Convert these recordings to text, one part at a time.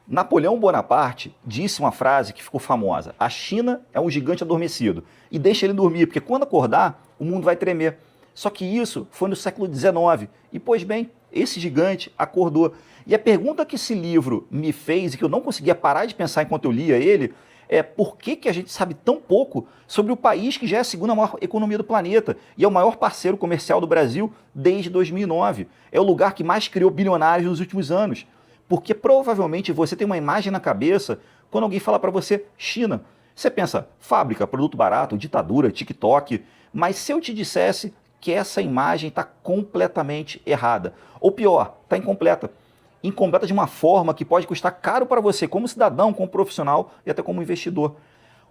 Napoleão Bonaparte disse uma frase que ficou famosa: a China é um gigante adormecido, e deixa ele dormir, porque quando acordar, o mundo vai tremer. Só que isso foi no século XIX, e pois bem, esse gigante acordou. E a pergunta que esse livro me fez, e que eu não conseguia parar de pensar enquanto eu lia ele, é por que a gente sabe tão pouco sobre o país que já é a segunda maior economia do planeta e é o maior parceiro comercial do Brasil desde 2009. É o lugar que mais criou bilionários nos últimos anos. Porque provavelmente você tem uma imagem na cabeça quando alguém fala para você China. Você pensa fábrica, produto barato, ditadura, TikTok. Mas se eu te dissesse que essa imagem está completamente errada, ou pior, está incompleta. Incompleta de uma forma que pode custar caro para você como cidadão, como profissional e até como investidor.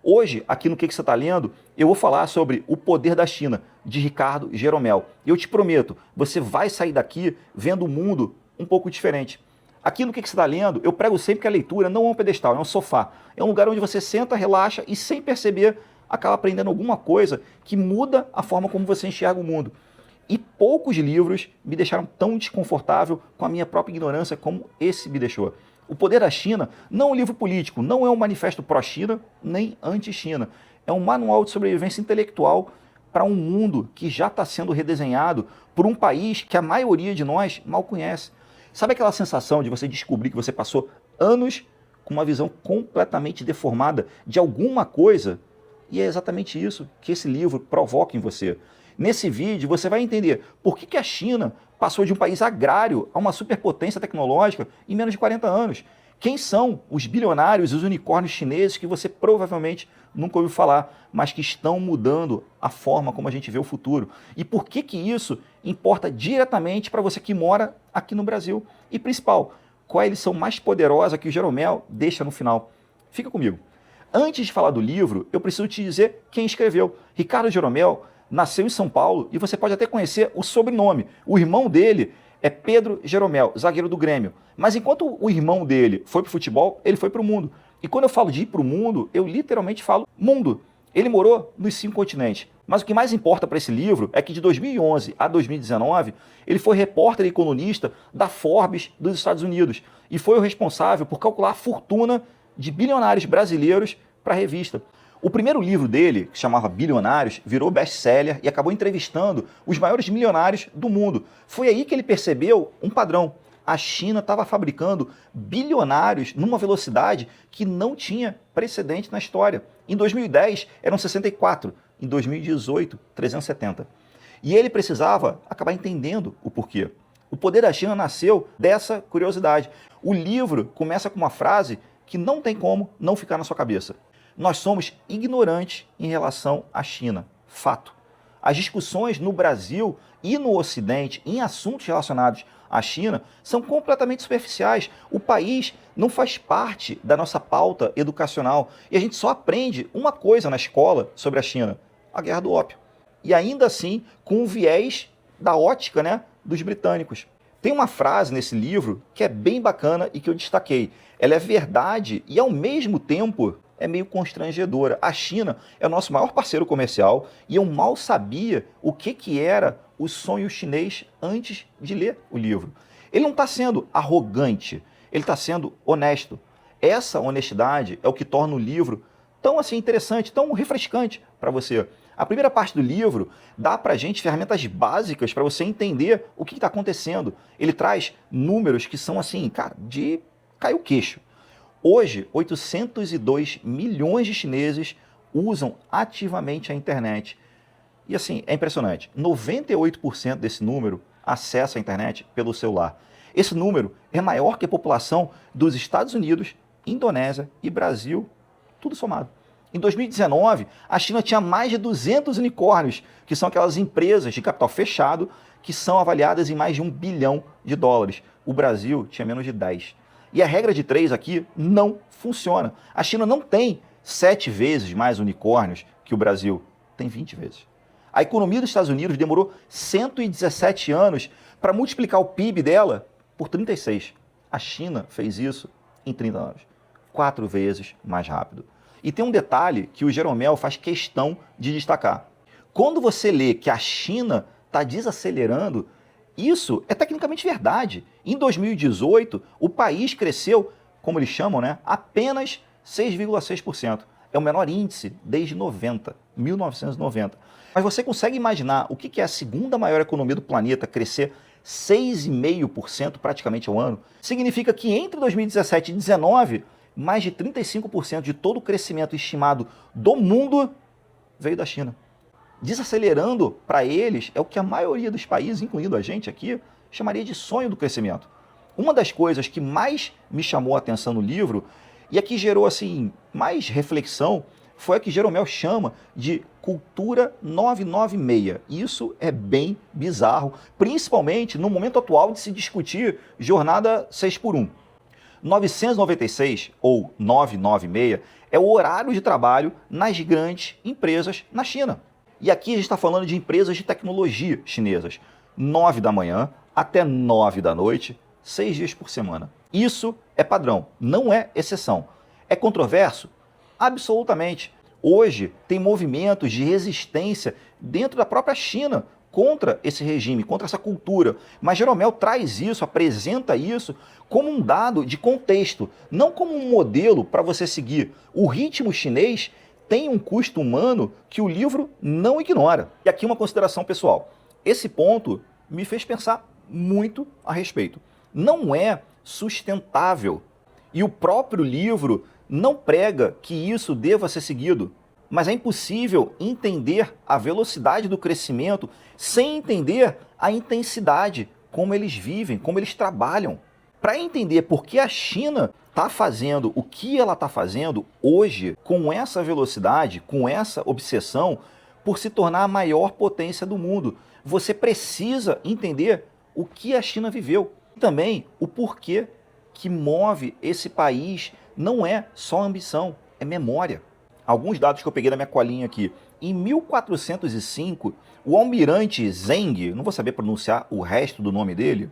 Hoje, aqui no Que você está lendo, eu vou falar sobre O Poder da China, de Ricardo Jeromel. E eu te prometo, você vai sair daqui vendo o mundo um pouco diferente. Aqui no Que você está lendo, eu prego sempre que a leitura não é um pedestal, é um sofá. É um lugar onde você senta, relaxa e, sem perceber, acaba aprendendo alguma coisa que muda a forma como você enxerga o mundo. E poucos livros me deixaram tão desconfortável com a minha própria ignorância como esse me deixou. O Poder da China não é um livro político, não é um manifesto pró-China nem anti-China. É um manual de sobrevivência intelectual para um mundo que já está sendo redesenhado por um país que a maioria de nós mal conhece. Sabe aquela sensação de você descobrir que você passou anos com uma visão completamente deformada de alguma coisa? E é exatamente isso que esse livro provoca em você. Nesse vídeo você vai entender por que a China passou de um país agrário a uma superpotência tecnológica em menos de 40 anos. Quem são os bilionários e os unicórnios chineses que você provavelmente nunca ouviu falar, mas que estão mudando a forma como a gente vê o futuro? E por que isso importa diretamente para você que mora aqui no Brasil? E principal, qual é a lição mais poderosa que o Jeromel deixa no final? Fica comigo. Antes de falar do livro, eu preciso te dizer quem escreveu. Ricardo Jeromel nasceu em São Paulo e você pode até conhecer o sobrenome. O irmão dele é Pedro Jeromel, zagueiro do Grêmio. Mas enquanto o irmão dele foi para o futebol, ele foi para o mundo. E quando eu falo de ir para o mundo, eu literalmente falo mundo. Ele morou nos 5 continentes. Mas o que mais importa para esse livro é que de 2011 a 2019, ele foi repórter e colunista da Forbes dos Estados Unidos e foi o responsável por calcular a fortuna de bilionários brasileiros para a revista. O primeiro livro dele, que chamava Bilionários, virou best-seller e acabou entrevistando os maiores milionários do mundo. Foi aí que ele percebeu um padrão. A China estava fabricando bilionários numa velocidade que não tinha precedente na história. Em 2010, eram 64. Em 2018, 370. E ele precisava acabar entendendo o porquê. O Poder da China nasceu dessa curiosidade. O livro começa com uma frase que não tem como não ficar na sua cabeça. Nós somos ignorantes em relação à China. Fato. As discussões no Brasil e no Ocidente em assuntos relacionados à China são completamente superficiais. O país não faz parte da nossa pauta educacional e a gente só aprende uma coisa na escola sobre a China: a Guerra do Ópio. E ainda assim com o viés da ótica, dos britânicos. Tem uma frase nesse livro que é bem bacana e que eu destaquei. Ela é verdade e ao mesmo tempo é meio constrangedora. A China é o nosso maior parceiro comercial e eu mal sabia o que era o sonho chinês antes de ler o livro. Ele não está sendo arrogante, ele está sendo honesto. Essa honestidade é o que torna o livro tão assim interessante, tão refrescante para você. A primeira parte do livro dá para a gente ferramentas básicas para você entender o que está acontecendo. Ele traz números que são assim, cara, de cair o queixo. Hoje, 802 milhões de chineses usam ativamente a internet. E assim, é impressionante, 98% desse número acessa a internet pelo celular. Esse número é maior que a população dos Estados Unidos, Indonésia e Brasil, tudo somado. Em 2019, a China tinha mais de 200 unicórnios, que são aquelas empresas de capital fechado que são avaliadas em mais de $1 bilhão. O Brasil tinha menos de 10. E a regra de 3 aqui não funciona. A China não tem 7 vezes mais unicórnios que o Brasil, tem 20 vezes. A economia dos Estados Unidos demorou 117 anos para multiplicar o PIB dela por 36. A China fez isso em 30 anos, 4 vezes mais rápido. E tem um detalhe que o Jeromel faz questão de destacar. Quando você lê que a China está desacelerando, isso é tecnicamente verdade. Em 2018, o país cresceu como eles chamam, né, apenas 6,6%. É o menor índice desde 1990. Mas você consegue imaginar o que é a segunda maior economia do planeta crescer 6,5% praticamente ao ano? Significa que entre 2017 e 2019, mais de 35% de todo o crescimento estimado do mundo veio da China. Desacelerando para eles é o que a maioria dos países, incluindo a gente aqui, chamaria de sonho do crescimento. Uma das coisas que mais me chamou a atenção no livro e a que gerou assim mais reflexão foi a que Jeromel chama de cultura 996. Isso é bem bizarro, principalmente no momento atual de se discutir jornada 6x1. 996 ou 996 é o horário de trabalho nas grandes empresas na China. E aqui a gente está falando de empresas de tecnologia chinesas. 9 da manhã até 9 da noite, 6 dias por semana. Isso é padrão, não é exceção. É controverso? Absolutamente. Hoje tem movimentos de resistência dentro da própria China contra esse regime, contra essa cultura. Mas Jeromel traz isso, apresenta isso como um dado de contexto, não como um modelo para você seguir. O ritmo chinês tem um custo humano que o livro não ignora. E aqui uma consideração pessoal. Esse ponto me fez pensar muito a respeito. Não é sustentável. E o próprio livro não prega que isso deva ser seguido. Mas é impossível entender a velocidade do crescimento sem entender a intensidade, como eles vivem, como eles trabalham. Para entender por que a China está fazendo o que ela está fazendo hoje, com essa velocidade, com essa obsessão, por se tornar a maior potência do mundo, você precisa entender o que a China viveu. E também o porquê que move esse país não é só ambição, é memória. Alguns dados que eu peguei na minha colinha aqui. Em 1405, o almirante Zheng, não vou saber pronunciar o resto do nome dele,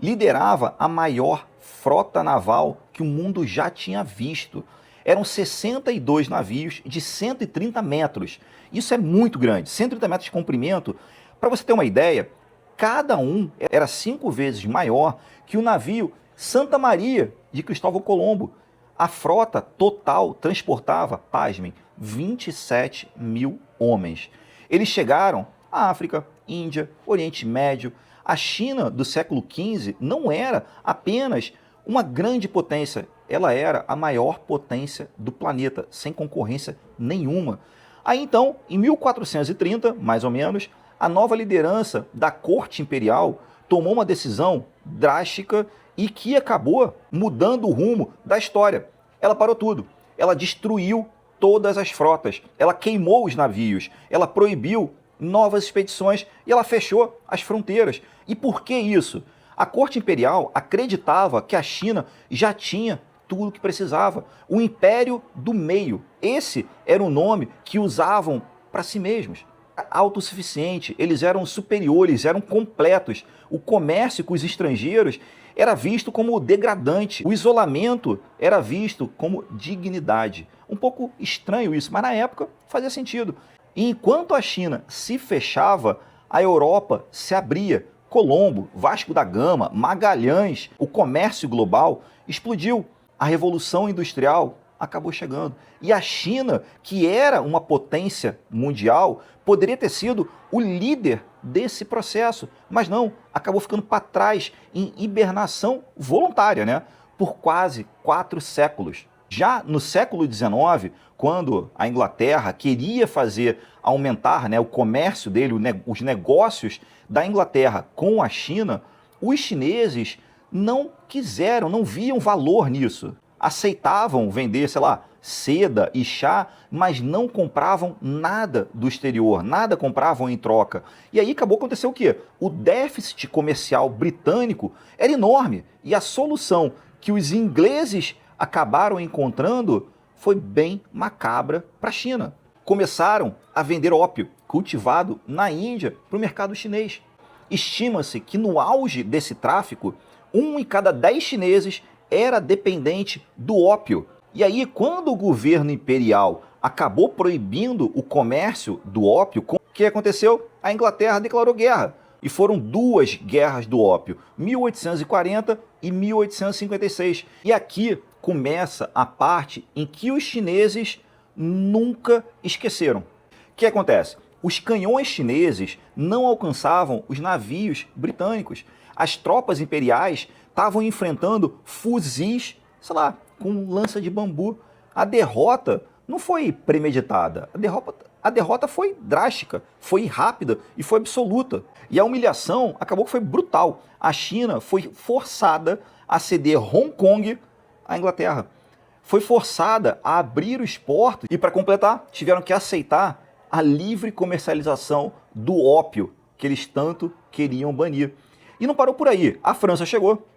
liderava a maior frota naval que o mundo já tinha visto. Eram 62 navios de 130 metros. Isso é muito grande, 130 metros de comprimento. Para você ter uma ideia, cada um era 5 vezes maior que o navio Santa Maria de Cristóvão Colombo. A frota total transportava, pasmem, 27 mil homens. Eles chegaram à África, Índia, Oriente Médio. A China do século XV não era apenas uma grande potência, ela era a maior potência do planeta, sem concorrência nenhuma. Aí então, em 1430, mais ou menos, a nova liderança da corte imperial tomou uma decisão drástica e que acabou mudando o rumo da história. Ela parou tudo. Ela destruiu todas as frotas. Ela queimou os navios. Ela proibiu novas expedições e ela fechou as fronteiras. E por que isso? A corte imperial acreditava que a China já tinha tudo o que precisava. O Império do Meio. Esse era o nome que usavam para si mesmos. Autossuficiente, eles eram superiores, eram completos. O comércio com os estrangeiros era visto como degradante. O isolamento era visto como dignidade. Um pouco estranho isso, mas na época fazia sentido. E enquanto a China se fechava, a Europa se abria. Colombo, Vasco da Gama, Magalhães, o comércio global explodiu. A Revolução Industrial acabou chegando. E a China, que era uma potência mundial, poderia ter sido o líder desse processo, mas não, acabou ficando para trás em hibernação voluntária, né? Por quase 4 séculos. Já no século XIX, quando a Inglaterra queria fazer aumentar, né, o comércio dele, os negócios da Inglaterra com a China, os chineses não quiseram, não viam valor nisso. Aceitavam vender, sei lá, seda e chá, mas não compravam nada do exterior, nada compravam em troca. E aí acabou acontecer o quê? O déficit comercial britânico era enorme e a solução que os ingleses acabaram encontrando foi bem macabra para a China. Começaram a vender ópio cultivado na Índia para o mercado chinês. Estima-se que no auge desse tráfico, 1 em cada 10 chineses era dependente do ópio. E aí, quando o governo imperial acabou proibindo o comércio do ópio, o que aconteceu? A Inglaterra declarou guerra. E foram 2 guerras do ópio, 1840 e 1856. E aqui começa a parte em que os chineses nunca esqueceram. O que acontece? Os canhões chineses não alcançavam os navios britânicos. As tropas imperiais estavam enfrentando fuzis, sei lá, com lança de bambu. A derrota não foi premeditada. A derrota foi drástica, foi rápida e foi absoluta. E a humilhação acabou que foi brutal. A China foi forçada a ceder Hong Kong à Inglaterra. Foi forçada a abrir os portos e, para completar, tiveram que aceitar a livre comercialização do ópio que eles tanto queriam banir. E não parou por aí. A França chegou,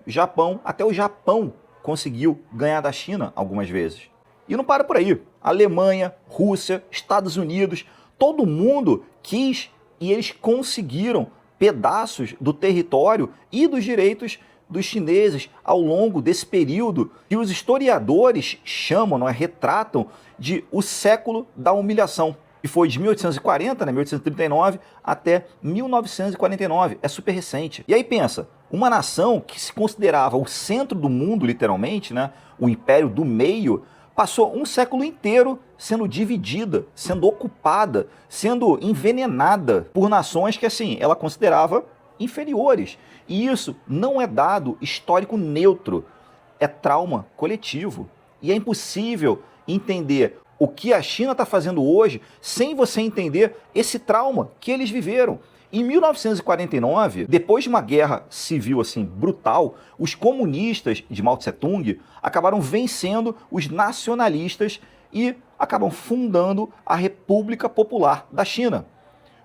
até o Japão conseguiu ganhar da China algumas vezes. E não para por aí. Alemanha, Rússia, Estados Unidos, todo mundo quis e eles conseguiram pedaços do território e dos direitos dos chineses ao longo desse período que os historiadores chamam, retratam de o século da humilhação. E foi de 1840, 1839, até 1949. É super recente. E aí pensa, uma nação que se considerava o centro do mundo, literalmente, o império do meio, passou um século inteiro sendo dividida, sendo ocupada, sendo envenenada por nações que, assim, ela considerava inferiores. E isso não é dado histórico neutro, é trauma coletivo. E é impossível entender o que a China está fazendo hoje sem você entender esse trauma que eles viveram. Em 1949, depois de uma guerra civil assim brutal, os comunistas de Mao Tse-tung acabaram vencendo os nacionalistas e acabam fundando a República Popular da China.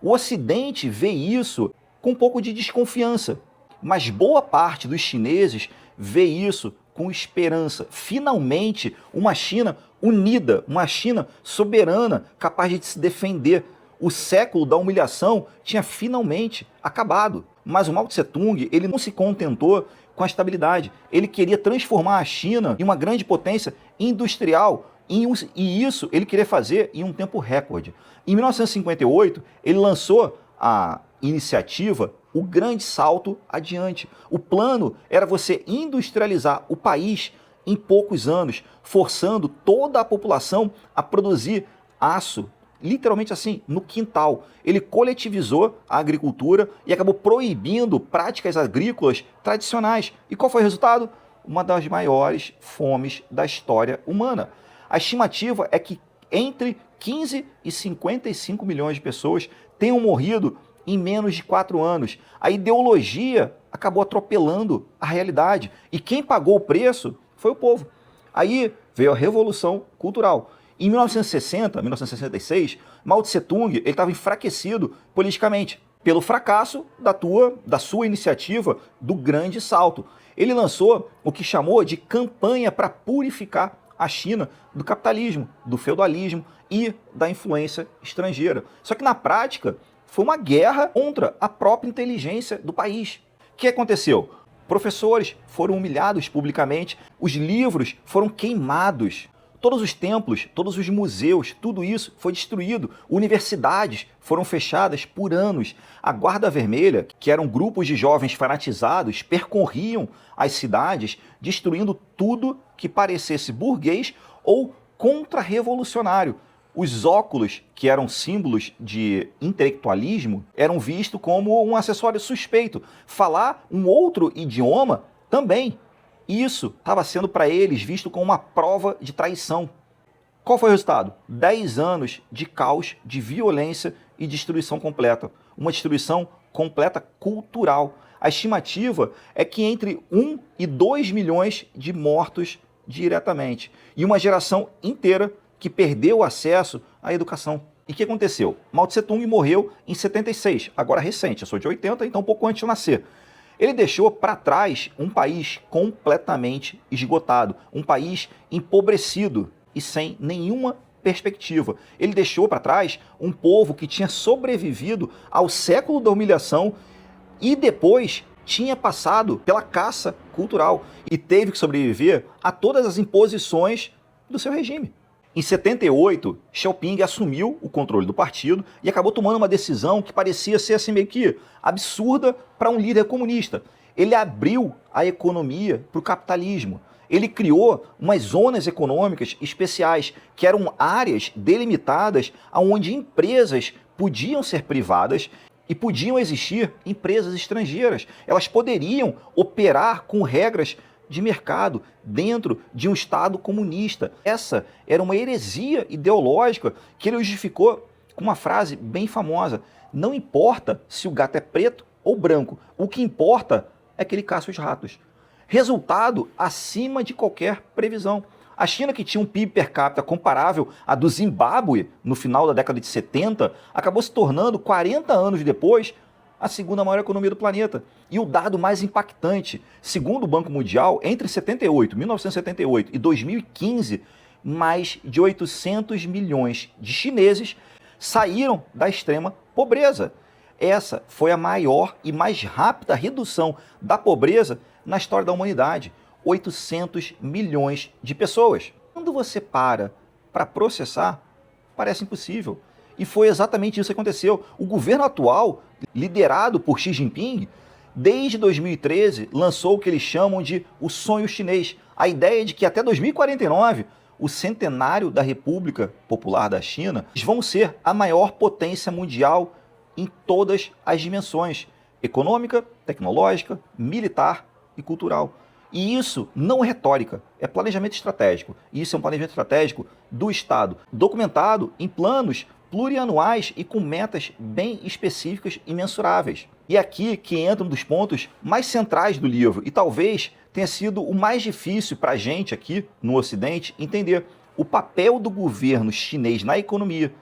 O Ocidente vê isso com um pouco de desconfiança, mas boa parte dos chineses vê isso com esperança. Finalmente, uma China unida, uma China soberana, capaz de se defender. O século da humilhação tinha finalmente acabado. Mas o Mao Tse-tung, ele não se contentou com a estabilidade. Ele queria transformar a China em uma grande potência industrial. E isso ele queria fazer em um tempo recorde. Em 1958, ele lançou a iniciativa O Grande Salto Adiante. O plano era você industrializar o país em poucos anos, forçando toda a população a produzir aço, literalmente assim, no quintal. Ele coletivizou a agricultura e acabou proibindo práticas agrícolas tradicionais. E qual foi o resultado? Uma das maiores fomes da história humana. A estimativa é que entre 15 e 55 milhões de pessoas tenham morrido em menos de 4 anos. A ideologia acabou atropelando a realidade. E quem pagou o preço foi o povo. Aí veio a Revolução Cultural. Em 1960, 1966, Mao Tse-tung estava enfraquecido politicamente pelo fracasso da sua iniciativa do Grande Salto. Ele lançou o que chamou de campanha para purificar a China do capitalismo, do feudalismo e da influência estrangeira. Só que na prática foi uma guerra contra a própria inteligência do país. O que aconteceu? Professores foram humilhados publicamente, os livros foram queimados, todos os templos, todos os museus, tudo isso foi destruído, universidades foram fechadas por anos. A Guarda Vermelha, que eram grupos de jovens fanatizados, percorriam as cidades, destruindo tudo que parecesse burguês ou contra-revolucionário. Os óculos, que eram símbolos de intelectualismo, eram vistos como um acessório suspeito. Falar um outro idioma também. Isso estava sendo para eles visto como uma prova de traição. Qual foi o resultado? 10 anos de caos, de violência e destruição completa. Uma destruição completa cultural. A estimativa é que entre 1 e 2 milhões de mortos diretamente. E uma geração inteira que perdeu o acesso à educação. E o que aconteceu? Mao Tse-tung morreu em 76, agora recente, eu sou de 80, então um pouco antes de eu nascer. Ele deixou para trás um país completamente esgotado, um país empobrecido e sem nenhuma perspectiva. Ele deixou para trás um povo que tinha sobrevivido ao século da humilhação e depois tinha passado pela caça cultural e teve que sobreviver a todas as imposições do seu regime. Em 78, Xiaoping assumiu o controle do partido e acabou tomando uma decisão que parecia ser assim meio que absurda para um líder comunista. Ele abriu a economia para o capitalismo. Ele criou umas zonas econômicas especiais, que eram áreas delimitadas onde empresas podiam ser privadas e podiam existir empresas estrangeiras. Elas poderiam operar com regras de mercado dentro de um Estado comunista. Essa era uma heresia ideológica que ele justificou com uma frase bem famosa: não importa se o gato é preto ou branco, o que importa é que ele caça os ratos. Resultado acima de qualquer previsão. A China, que tinha um PIB per capita comparável à do Zimbábue no final da década de 70, acabou se tornando, 40 anos depois, a segunda maior economia do planeta. E o dado mais impactante, segundo o Banco Mundial, entre 1978 e 2015, mais de 800 milhões de chineses saíram da extrema pobreza. Essa foi a maior e mais rápida redução da pobreza na história da humanidade. 800 milhões de pessoas. Quando você para processar, parece impossível. E foi exatamente isso que aconteceu. O governo atual, liderado por Xi Jinping, desde 2013 lançou o que eles chamam de o sonho chinês. A ideia de que até 2049, o centenário da República Popular da China, eles vão ser a maior potência mundial em todas as dimensões: econômica, tecnológica, militar e cultural. E isso não é retórica, é planejamento estratégico. E isso é um planejamento estratégico do Estado, documentado em planos plurianuais e com metas bem específicas e mensuráveis. E aqui que entra um dos pontos mais centrais do livro, e talvez tenha sido o mais difícil para a gente aqui no Ocidente entender: o papel do governo chinês na economia.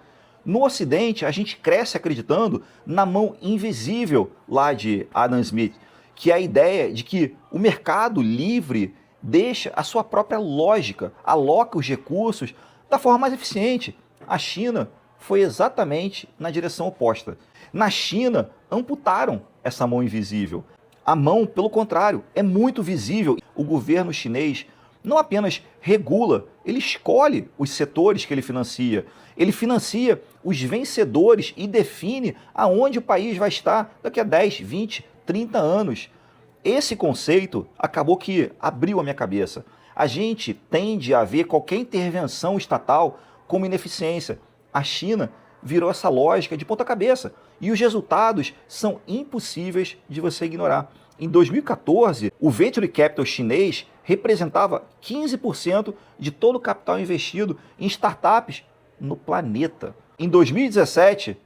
No Ocidente, a gente cresce acreditando na mão invisível lá de Adam Smith, que é a ideia de que o mercado livre deixa a sua própria lógica, aloca os recursos da forma mais eficiente. A China foi exatamente na direção oposta. Na China, amputaram essa mão invisível. A mão, pelo contrário, é muito visível. O governo chinês não apenas regula, ele escolhe os setores que ele financia os vencedores e define aonde o país vai estar daqui a 10, 20, 30 anos. Esse conceito acabou que abriu a minha cabeça. A gente tende a ver qualquer intervenção estatal como ineficiência. A China virou essa lógica de ponta cabeça e os resultados são impossíveis de você ignorar. Em 2014, o Venture Capital chinês representava 15% de todo o capital investido em startups no planeta. Em 2017,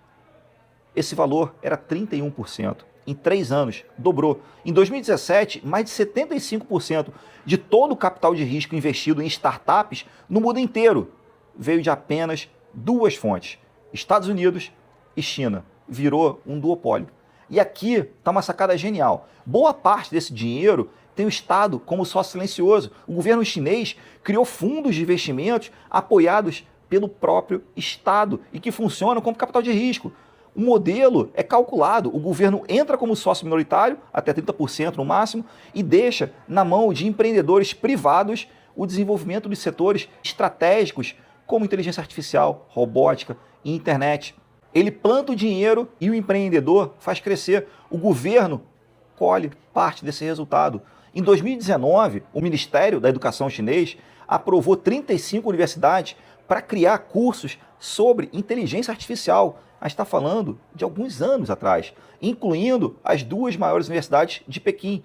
esse valor era 31%. Em 3 anos, dobrou. Em 2017, mais de 75% de todo o capital de risco investido em startups no mundo inteiro veio de apenas 2 fontes: Estados Unidos e China. Virou um duopólio. E aqui está uma sacada genial. Boa parte desse dinheiro tem o Estado como sócio silencioso. O governo chinês criou fundos de investimentos apoiados pelo próprio Estado e que funcionam como capital de risco. O modelo é calculado, o governo entra como sócio minoritário, até 30% no máximo, e deixa na mão de empreendedores privados o desenvolvimento dos setores estratégicos como inteligência artificial, robótica e internet. Ele planta o dinheiro e o empreendedor faz crescer. O governo colhe parte desse resultado. Em 2019, o Ministério da Educação chinês aprovou 35 universidades para criar cursos sobre inteligência artificial. A gente está falando de alguns anos atrás, incluindo as 2 maiores universidades de Pequim.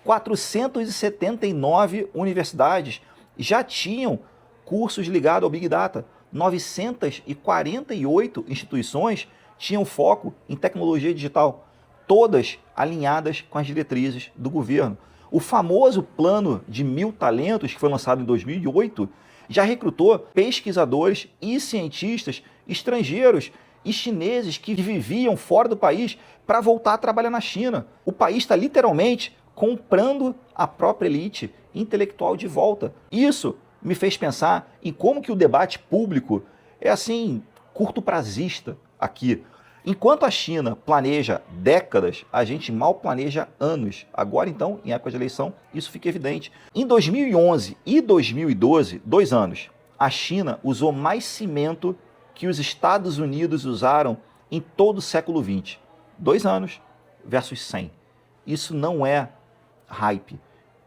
479 universidades já tinham cursos ligados ao Big Data. 948 instituições tinham foco em tecnologia digital, todas alinhadas com as diretrizes do governo. O famoso plano de 1000 talentos, que foi lançado em 2008, já recrutou pesquisadores e cientistas estrangeiros e chineses que viviam fora do país para voltar a trabalhar na China. O país está literalmente comprando a própria elite intelectual de volta. Isso me fez pensar em como que o debate público é assim, curto-prazista aqui. Enquanto a China planeja décadas, a gente mal planeja anos. Agora, então, em época de eleição, isso fica evidente. Em 2011 e 2012, 2 anos, a China usou mais cimento que os Estados Unidos usaram em todo o século XX. 2 anos versus 100. Isso não é hype.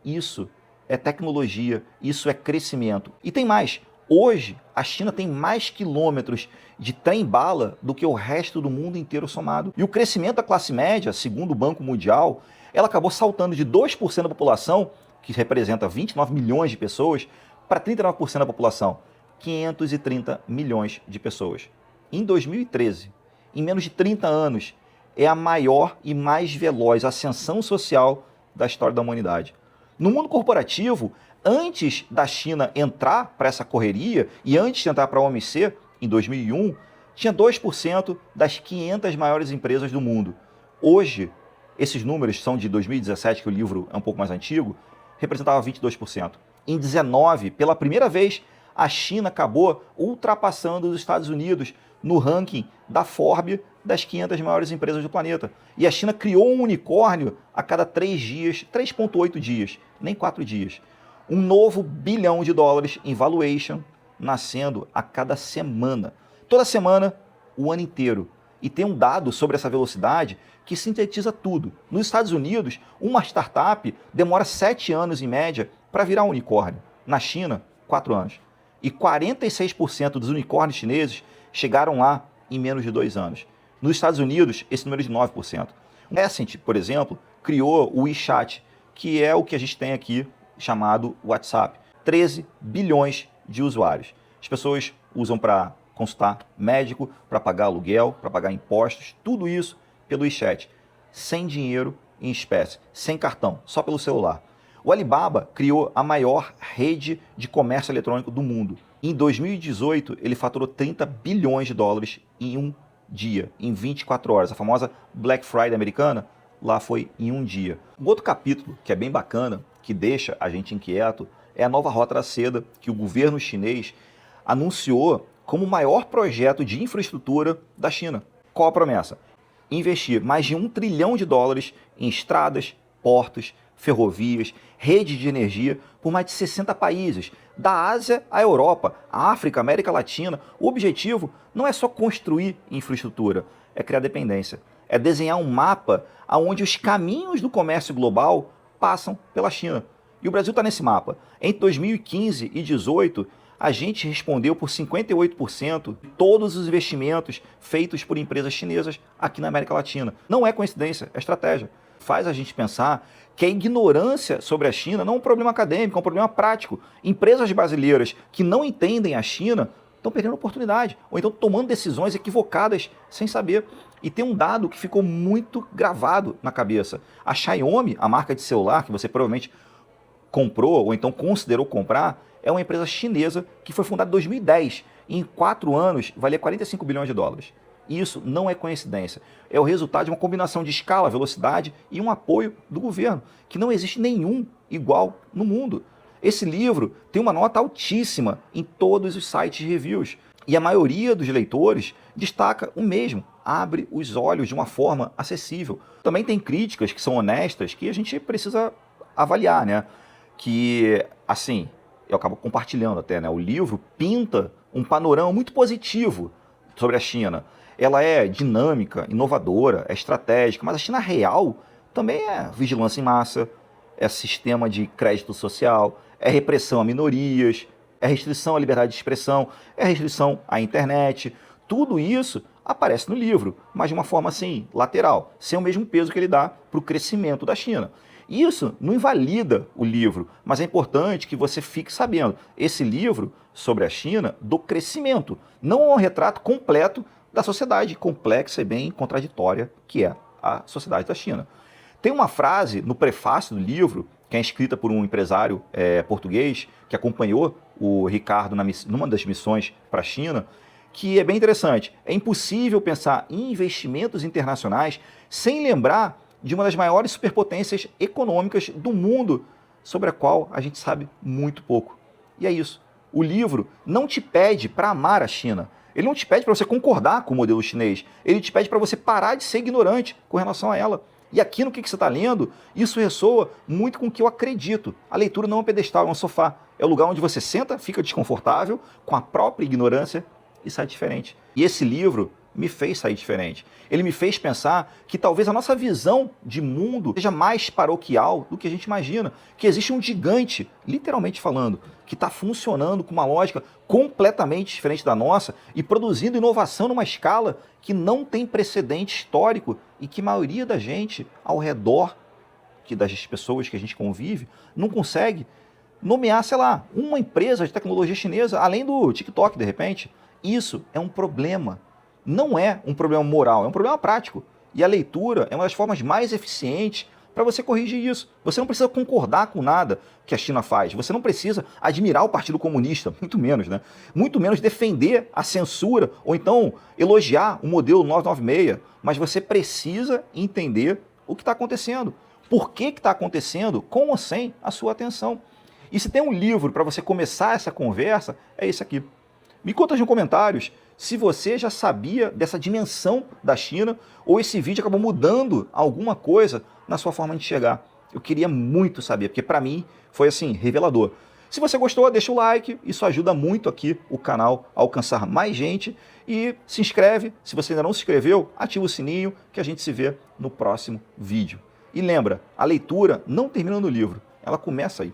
Isso é tecnologia, isso é crescimento. E tem mais. Hoje, a China tem mais quilômetros de trem-bala do que o resto do mundo inteiro somado. E o crescimento da classe média, segundo o Banco Mundial, ela acabou saltando de 2% da população, que representa 29 milhões de pessoas, para 39% da população, 530 milhões de pessoas. Em 2013, em menos de 30 anos, é a maior e mais veloz ascensão social da história da humanidade. No mundo corporativo, antes da China entrar para essa correria e antes de entrar para a OMC, em 2001, tinha 2% das 500 maiores empresas do mundo. Hoje, esses números são de 2017, que o livro é um pouco mais antigo, representava 22%. Em 2019, pela primeira vez, a China acabou ultrapassando os Estados Unidos no ranking da Forbes das 500 maiores empresas do planeta. E a China criou um unicórnio a cada 3 dias, 3,8 dias, nem 4 dias. Um novo bilhão de dólares em valuation nascendo a cada semana. Toda semana, o ano inteiro. E tem um dado sobre essa velocidade que sintetiza tudo. Nos Estados Unidos, uma startup demora 7 anos em média para virar um unicórnio. Na China, 4 anos. E 46% dos unicórnios chineses chegaram lá em menos de 2 anos. Nos Estados Unidos, esse número é de 9%. O Tencent, por exemplo, criou o WeChat, que é o que a gente tem aqui chamado WhatsApp. 13 bilhões de usuários. As pessoas usam para consultar médico, para pagar aluguel, para pagar impostos, tudo isso pelo WeChat, sem dinheiro em espécie, sem cartão, só pelo celular. O Alibaba criou a maior rede de comércio eletrônico do mundo. Em 2018, ele faturou 30 bilhões de dólares em um dia, em 24 horas. A famosa Black Friday americana, lá foi em um dia. Um outro capítulo que é bem bacana, que deixa a gente inquieto, é a nova Rota da Seda, que o governo chinês anunciou como o maior projeto de infraestrutura da China. Qual a promessa? Investir mais de 1 trilhão de dólares em estradas, portos, ferrovias, redes de energia por mais de 60 países, da Ásia à Europa, África, América Latina. O objetivo não é só construir infraestrutura, é criar dependência. É desenhar um mapa onde os caminhos do comércio global passam pela China. E o Brasil está nesse mapa. Entre 2015 e 2018, a gente respondeu por 58% de todos os investimentos feitos por empresas chinesas aqui na América Latina. Não é coincidência, é estratégia. Faz a gente pensar que a ignorância sobre a China não é um problema acadêmico, é um problema prático. Empresas brasileiras que não entendem a China estão perdendo oportunidade, ou então tomando decisões equivocadas sem saber. E tem um dado que ficou muito gravado na cabeça. A Xiaomi, a marca de celular que você provavelmente comprou ou então considerou comprar, é uma empresa chinesa que foi fundada em 2010 e em 4 anos valia 45 bilhões de dólares. Isso não é coincidência. É o resultado de uma combinação de escala, velocidade e um apoio do governo, que não existe nenhum igual no mundo. Esse livro tem uma nota altíssima em todos os sites de reviews. E a maioria dos leitores destaca o mesmo, abre os olhos de uma forma acessível. Também tem críticas que são honestas, que a gente precisa avaliar, né? Que, assim, eu acabo compartilhando até, né? O livro pinta um panorama muito positivo sobre a China. Ela é dinâmica, inovadora, é estratégica, mas a China real também é vigilância em massa, é sistema de crédito social, é repressão a minorias, é restrição à liberdade de expressão, é restrição à internet. Tudo isso aparece no livro, mas de uma forma assim, lateral, sem o mesmo peso que ele dá para o crescimento da China. Isso não invalida o livro, mas é importante que você fique sabendo. Esse livro sobre a China, do crescimento, não é um retrato completo da sociedade complexa e bem contraditória que é a sociedade da China. Tem uma frase no prefácio do livro, que é escrita por um empresário português, que acompanhou o Ricardo numa das missões para a China, que é bem interessante. É impossível pensar em investimentos internacionais sem lembrar de uma das maiores superpotências econômicas do mundo, sobre a qual a gente sabe muito pouco. E é isso. O livro não te pede para amar a China. Ele não te pede para você concordar com o modelo chinês. Ele te pede para você parar de ser ignorante com relação a ela. E aqui no que você está lendo, isso ressoa muito com o que eu acredito. A leitura não é um pedestal, é um sofá. É o lugar onde você senta, fica desconfortável, com a própria ignorância e sai diferente. E esse livro me fez sair diferente. Ele me fez pensar que talvez a nossa visão de mundo seja mais paroquial do que a gente imagina. Que existe um gigante, literalmente falando, que está funcionando com uma lógica completamente diferente da nossa e produzindo inovação numa escala que não tem precedente histórico e que a maioria da gente ao redor das pessoas que a gente convive não consegue nomear, sei lá, uma empresa de tecnologia chinesa, além do TikTok, de repente. Isso é um problema. Não é um problema moral, é um problema prático. E a leitura é uma das formas mais eficientes para você corrigir isso. Você não precisa concordar com nada que a China faz. Você não precisa admirar o Partido Comunista, muito menos, né? Muito menos defender a censura ou então elogiar o modelo 996. Mas você precisa entender o que está acontecendo. Por que está acontecendo com ou sem a sua atenção. E se tem um livro para você começar essa conversa, é esse aqui. Me conta nos comentários se você já sabia dessa dimensão da China ou esse vídeo acabou mudando alguma coisa na sua forma de enxergar. Eu queria muito saber, porque para mim foi assim, revelador. Se você gostou, deixa o like, isso ajuda muito aqui o canal a alcançar mais gente. E se inscreve, se você ainda não se inscreveu, ativa o sininho que a gente se vê no próximo vídeo. E lembra, a leitura não termina no livro, ela começa aí.